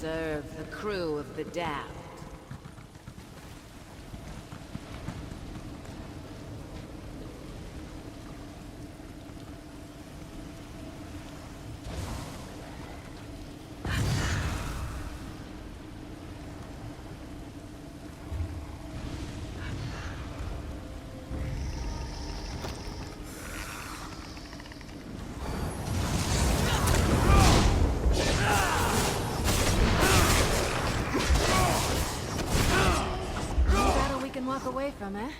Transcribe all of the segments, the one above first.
Serve the crew of the damned. Walk away from it.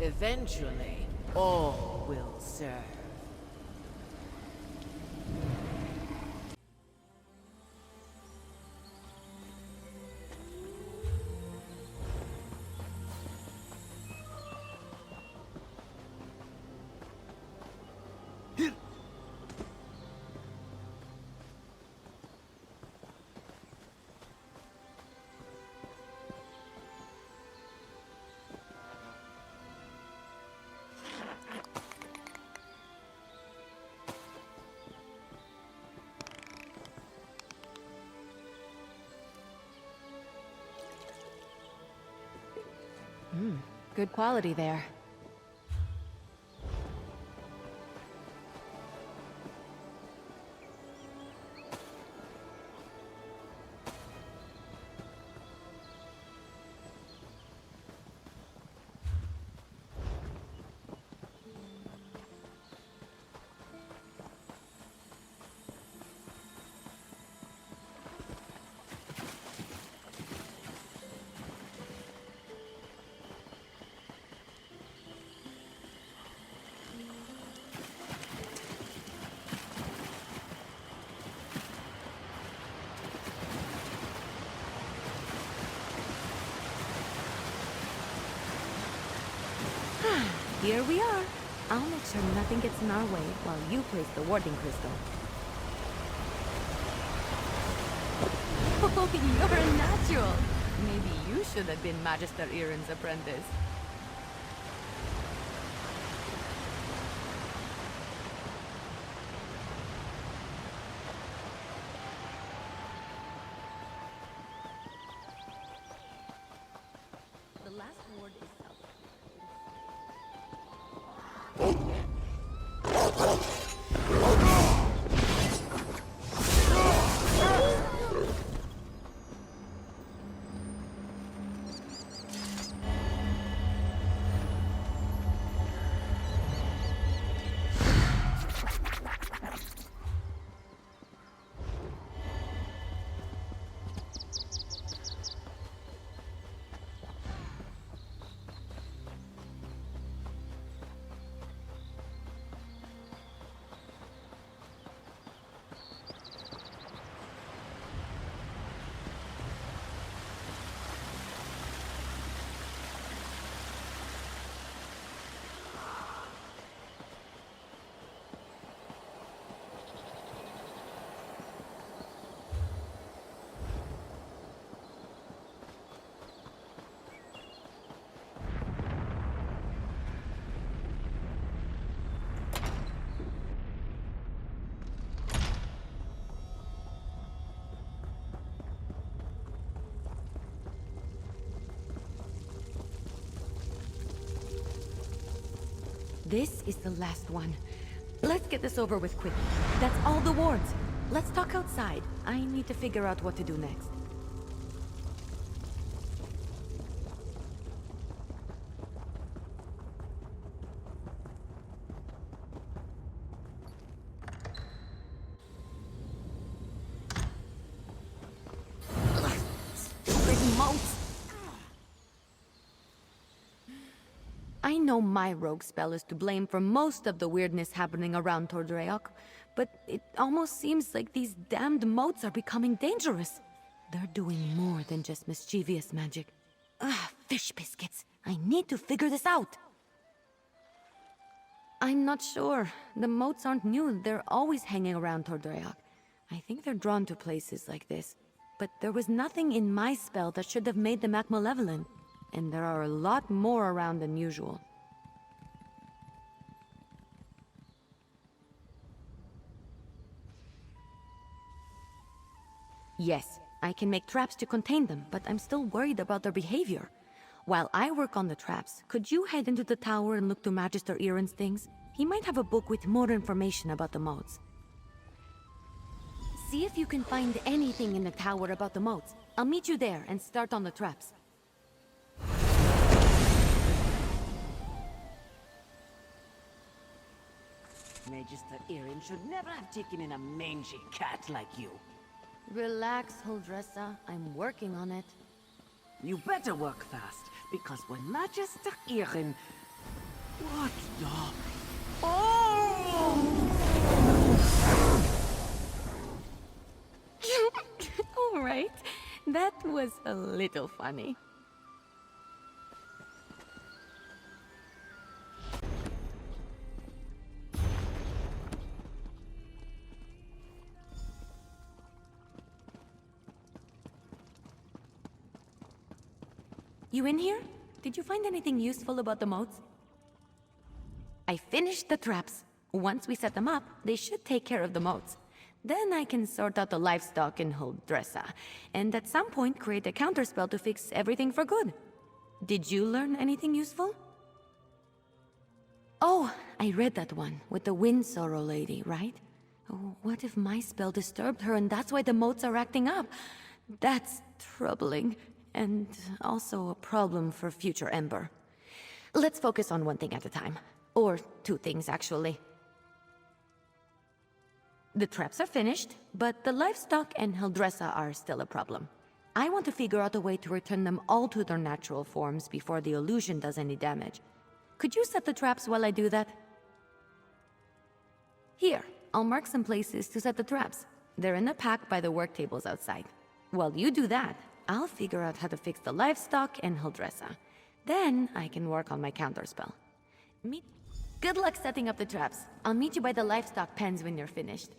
Eventually, all will serve. Good quality there. Here we are. I'll make sure nothing gets in our way while you place the warding crystal. Oh, you're a natural. Maybe you should have been Magister Iren's apprentice. The last ward is south. This is the last one. Let's get this over with quickly. That's all the wards. Let's talk outside. I need to figure out what to do next. I know my rogue spell is to blame for most of the weirdness happening around Tordreok, but it almost seems like these damned moats are becoming dangerous. They're doing more than just mischievous magic. Fish biscuits. I need to figure this out. I'm not sure. The moats aren't new. They're always hanging around Tordreok. I think they're drawn to places like this. But there was nothing in my spell that should have made them act malevolent. And there are a lot more around than usual. Yes, I can make traps to contain them, but I'm still worried about their behavior. While I work on the traps, could you head into the tower and look to Magister Iren's things? He might have a book with more information about the moats. See if you can find anything in the tower about the moats. I'll meet you there and start on the traps. Magister Iren should never have taken in a mangy cat like you. Relax, Huldressa. I'm working on it. You better work fast, because when Magister Iren... What the... Oh! All right. That was a little funny. You in here? Did you find anything useful about the moats? I finished the traps. Once we set them up, they should take care of the moats. Then I can sort out the livestock in Huldressa, and at some point create a counterspell to fix everything for good. Did you learn anything useful? Oh, I read that one, with the Wind Sorrow lady, right? Oh, what if my spell disturbed her and that's why the moats are acting up? That's troubling. And also a problem for future Ember. Let's focus on one thing at a time. Or two things, actually. The traps are finished, but the livestock and Huldressa are still a problem. I want to figure out a way to return them all to their natural forms before the illusion does any damage. Could you set the traps while I do that? Here, I'll mark some places to set the traps. They're in a pack by the work tables outside. While you do that, I'll figure out how to fix the livestock and Huldressa. Then I can work on my counterspell. Good luck setting up the traps. I'll meet you by the livestock pens when you're finished.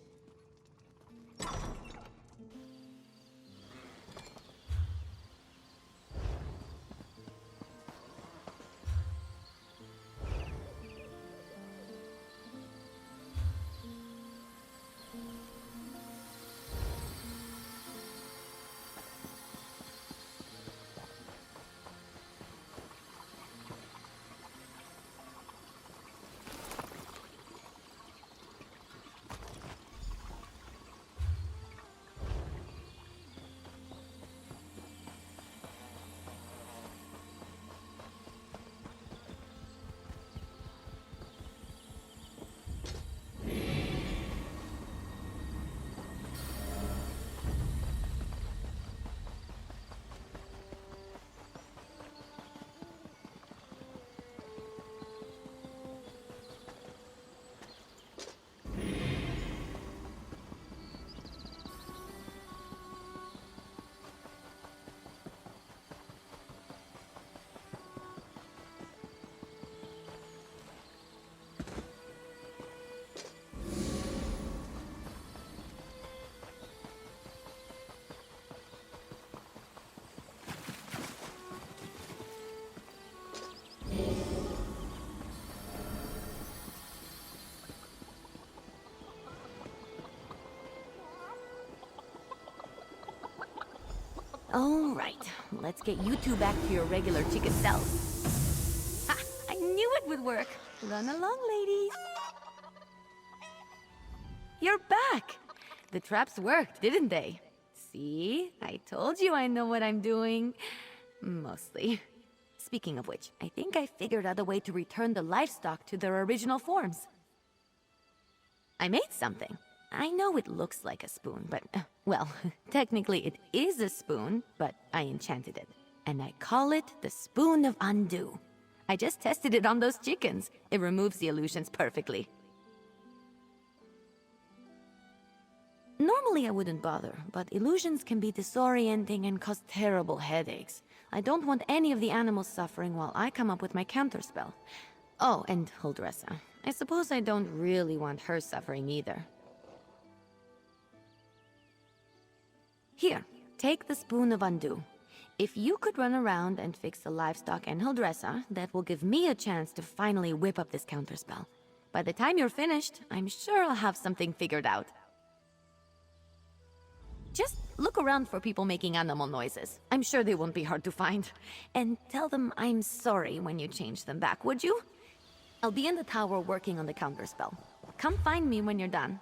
All right, let's get you two back to your regular chicken selves. Ha! I knew it would work. Run along, ladies. You're back. The traps worked, didn't they? See? I told you I know what I'm doing. Mostly. Speaking of which, I think I figured out a way to return the livestock to their original forms. I made something. I know it looks like a spoon, but, well, technically it is a spoon, but I enchanted it. And I call it the Spoon of Undo. I just tested it on those chickens. It removes the illusions perfectly. Normally I wouldn't bother, but illusions can be disorienting and cause terrible headaches. I don't want any of the animals suffering while I come up with my counterspell. Oh, and Huldressa. I suppose I don't really want her suffering either. Here, take the Spoon of Undo. If you could run around and fix the livestock and Huldressa, that will give me a chance to finally whip up this counterspell. By the time you're finished, I'm sure I'll have something figured out. Just look around for people making animal noises. I'm sure they won't be hard to find. And tell them I'm sorry when you change them back, would you? I'll be in the tower working on the counterspell. Come find me when you're done.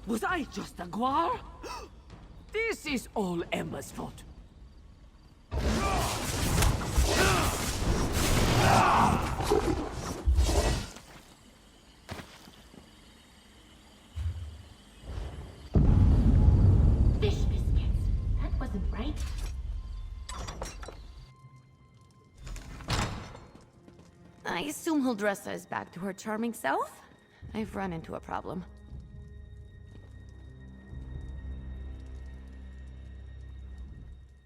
Was I just a guar? This is all Emma's fault. Fish biscuits. That wasn't right. I assume Huldressa is back to her charming self? I've run into a problem.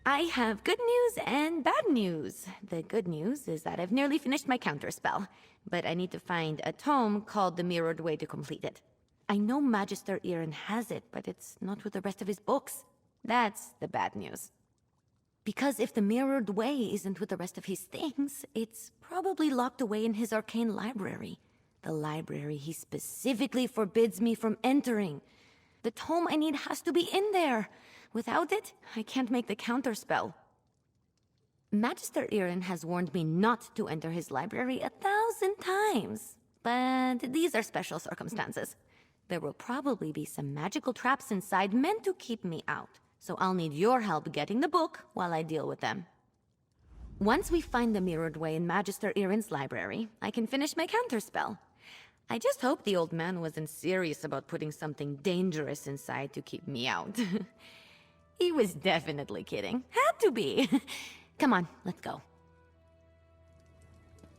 I have good news and bad news. The good news is that I've nearly finished my counterspell, but I need to find a tome called The Mirrored Way to complete it. I know Magister Irin has it, but it's not with the rest of his books. That's the bad news. Because if the Mirrored Way isn't with the rest of his things, it's probably locked away in his arcane library. The library he specifically forbids me from entering. The tome I need has to be in there. Without it, I can't make the counterspell. Magister Irin has warned me not to enter his library 1,000 times. But these are special circumstances. There will probably be some magical traps inside meant to keep me out. So I'll need your help getting the book while I deal with them. Once we find the Mirrored Way in Magister Irin's library, I can finish my counterspell. I just hope the old man wasn't serious about putting something dangerous inside to keep me out. He was definitely kidding. Had to be. Come on, let's go.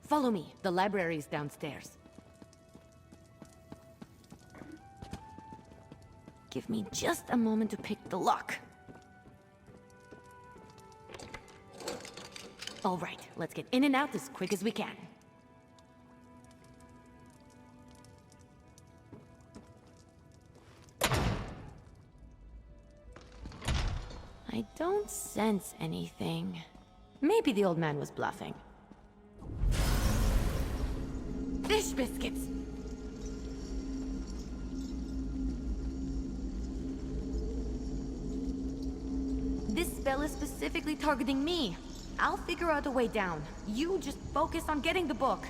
Follow me. The library is downstairs. Give me just a moment to pick the lock. All right, let's get in and out as quick as we can. I don't sense anything. Maybe the old man was bluffing. Fish biscuits! This spell is specifically targeting me. I'll figure out a way down. You just focus on getting the book.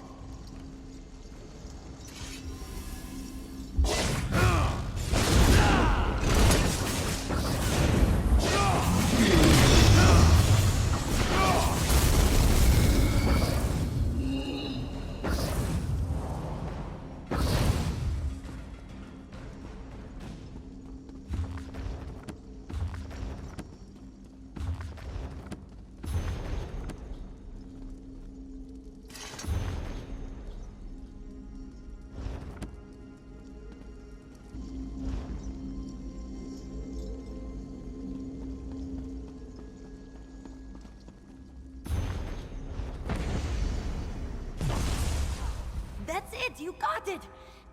That's it! You got it!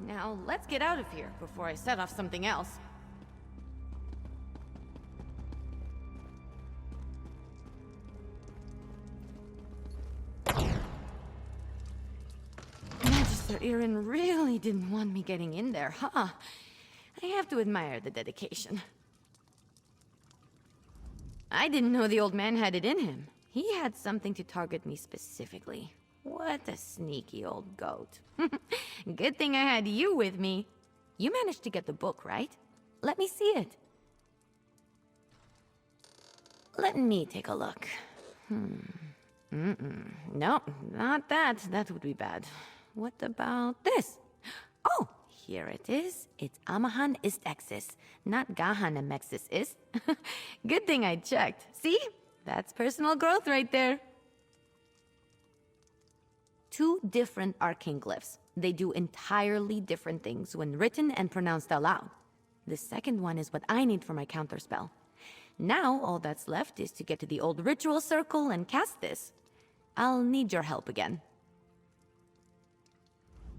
Now, let's get out of here before I set off something else. Magister Eren really didn't want me getting in there, huh? I have to admire the dedication. I didn't know the old man had it in him. He had something to target me specifically. What a sneaky old goat. Good thing I had you with me. You managed to get the book, right? Let me see it. Let me take a look. No, not that. That would be bad. What about this? Oh, here it is. It's Amahan ist Exis, not Gahan Amexis ist. Good thing I checked. See? That's personal growth right there. Two different arcane glyphs. They do entirely different things when written and pronounced aloud. The second one is what I need for my counterspell. Now, all that's left is to get to the old ritual circle and cast this. I'll need your help again.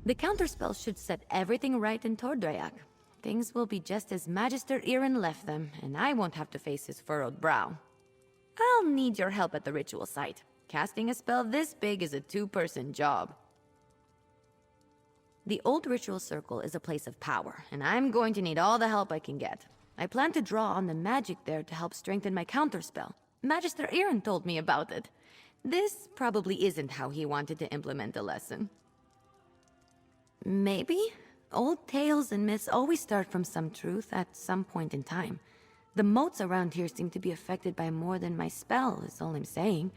The counterspell should set everything right in Tordreyak. Things will be just as Magister Eren left them, and I won't have to face his furrowed brow. I'll need your help at the ritual site. Casting a spell this big is a two-person job. The old ritual circle is a place of power, and I'm going to need all the help I can get. I plan to draw on the magic there to help strengthen my counterspell. Magister Eren told me about it. This probably isn't how he wanted to implement the lesson. Maybe? Old tales and myths always start from some truth at some point in time. The moats around here seem to be affected by more than my spell, is all I'm saying.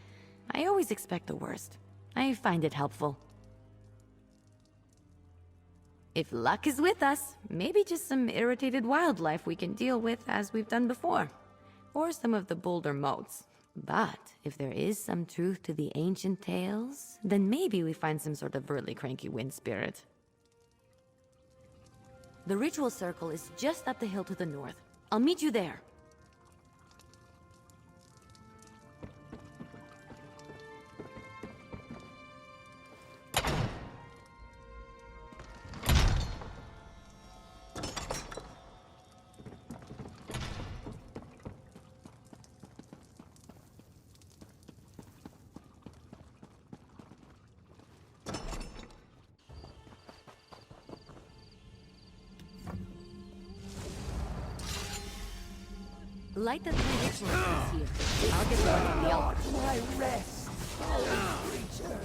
I always expect the worst. I find it helpful. If luck is with us, maybe just some irritated wildlife we can deal with as we've done before. Or some of the bolder moats. But if there is some truth to the ancient tales, then maybe we find some sort of really cranky wind spirit. The ritual circle is just up the hill to the north. I'll meet you there. Light the three ritual here. I'll get going on the altar. My rest, creature.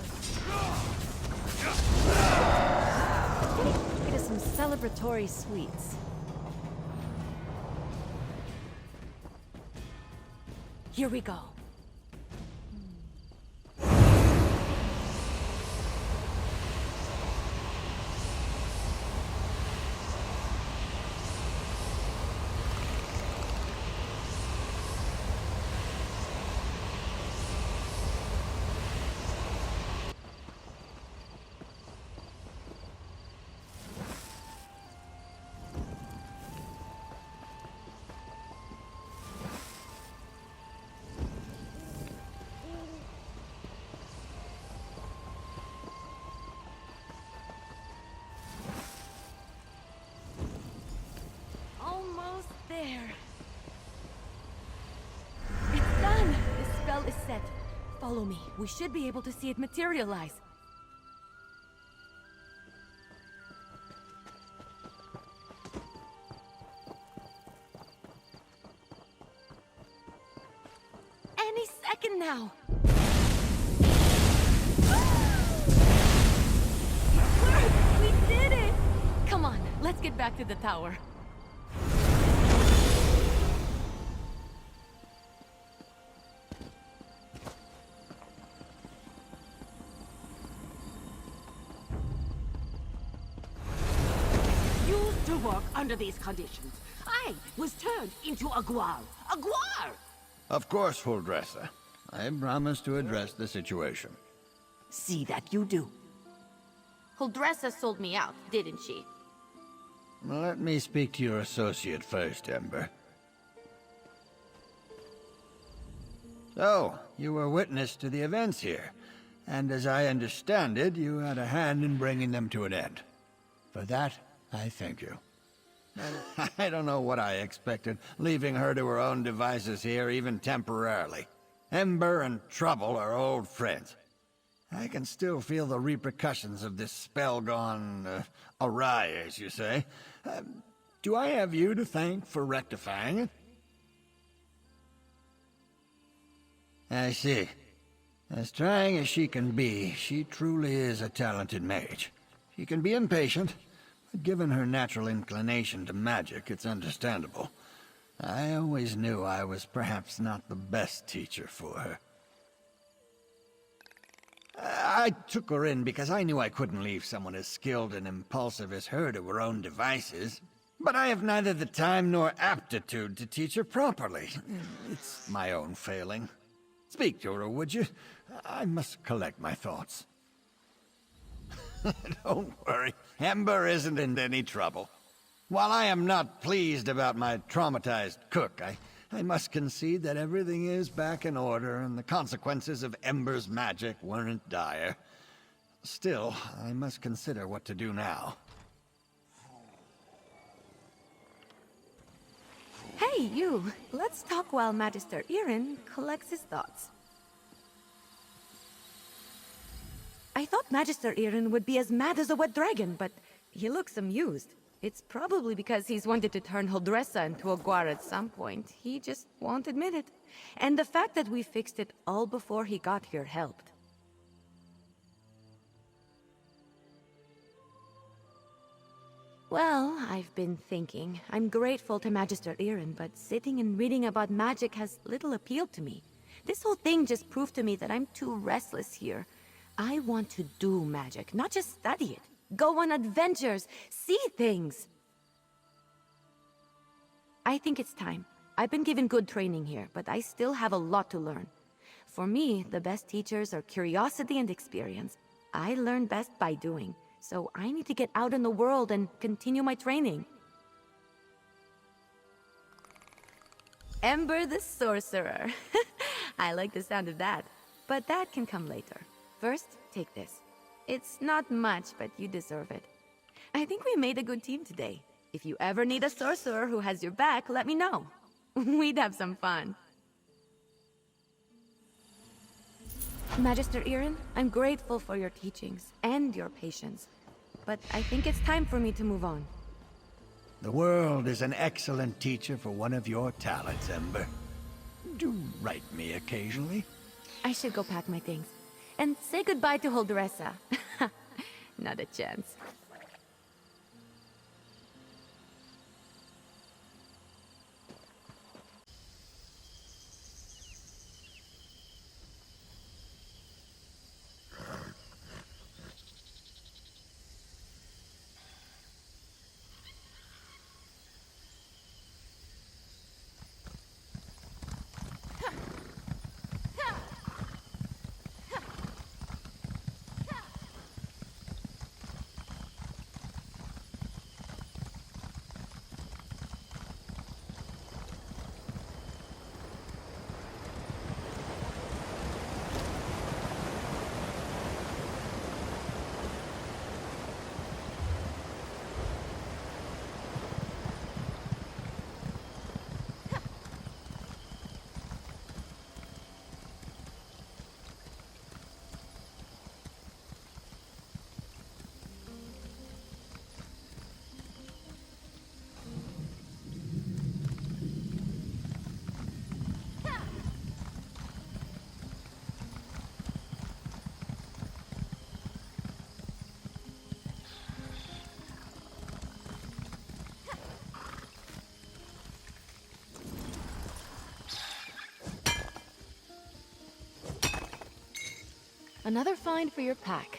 Get us some celebratory sweets. Here we go. There. It's done! The spell is set. Follow me. We should be able to see it materialize. Any second now! back to the tower. Used to work under these conditions. I was turned into a guar. A guar! Of course, Huldressa. I promise to address the situation. See that you do. Huldressa sold me out, didn't she? Let me speak to your associate first, Ember. So, you were witness to the events here, and as I understand it, you had a hand in bringing them to an end. For that, I thank you. I don't know what I expected, leaving her to her own devices here, even temporarily. Ember and Trouble are old friends. I can still feel the repercussions of this spell gone awry, as you say. Do I have you to thank for rectifying it? I see. As trying as she can be, she truly is a talented mage. She can be impatient, but given her natural inclination to magic, it's understandable. I always knew I was perhaps not the best teacher for her. I took her in because I knew I couldn't leave someone as skilled and impulsive as her to her own devices. But I have neither the time nor aptitude to teach her properly. It's my own failing. Speak to her, would you? I must collect my thoughts. Don't worry. Ember isn't in any trouble. While I am not pleased about my traumatized cook, I must concede that everything is back in order and the consequences of Ember's magic weren't dire. Still, I must consider what to do now. Hey, you! Let's talk while Magister Irin collects his thoughts. I thought Magister Irin would be as mad as a wet dragon, but he looks amused. It's probably because he's wanted to turn Huldressa into a guar at some point. He just won't admit it. And the fact that we fixed it all before he got here helped. Well, I've been thinking. I'm grateful to Magister Irin, but sitting and reading about magic has little appeal to me. This whole thing just proved to me that I'm too restless here. I want to do magic, not just study it. Go on adventures, see things. I think it's time. I've been given good training here, but I still have a lot to learn. For me, the best teachers are curiosity and experience. I learn best by doing, so I need to get out in the world and continue my training. Ember the Sorcerer. I like the sound of that, but that can come later. First, take this. It's not much, but you deserve it. I think we made a good team today. If you ever need a sorcerer who has your back, let me know. We'd have some fun. Magister Irin, I'm grateful for your teachings and your patience. But I think it's time for me to move on. The world is an excellent teacher for one of your talents, Ember. Do write me occasionally. I should go pack my things. And say goodbye to Huldressa. Not a chance. Another find for your pack.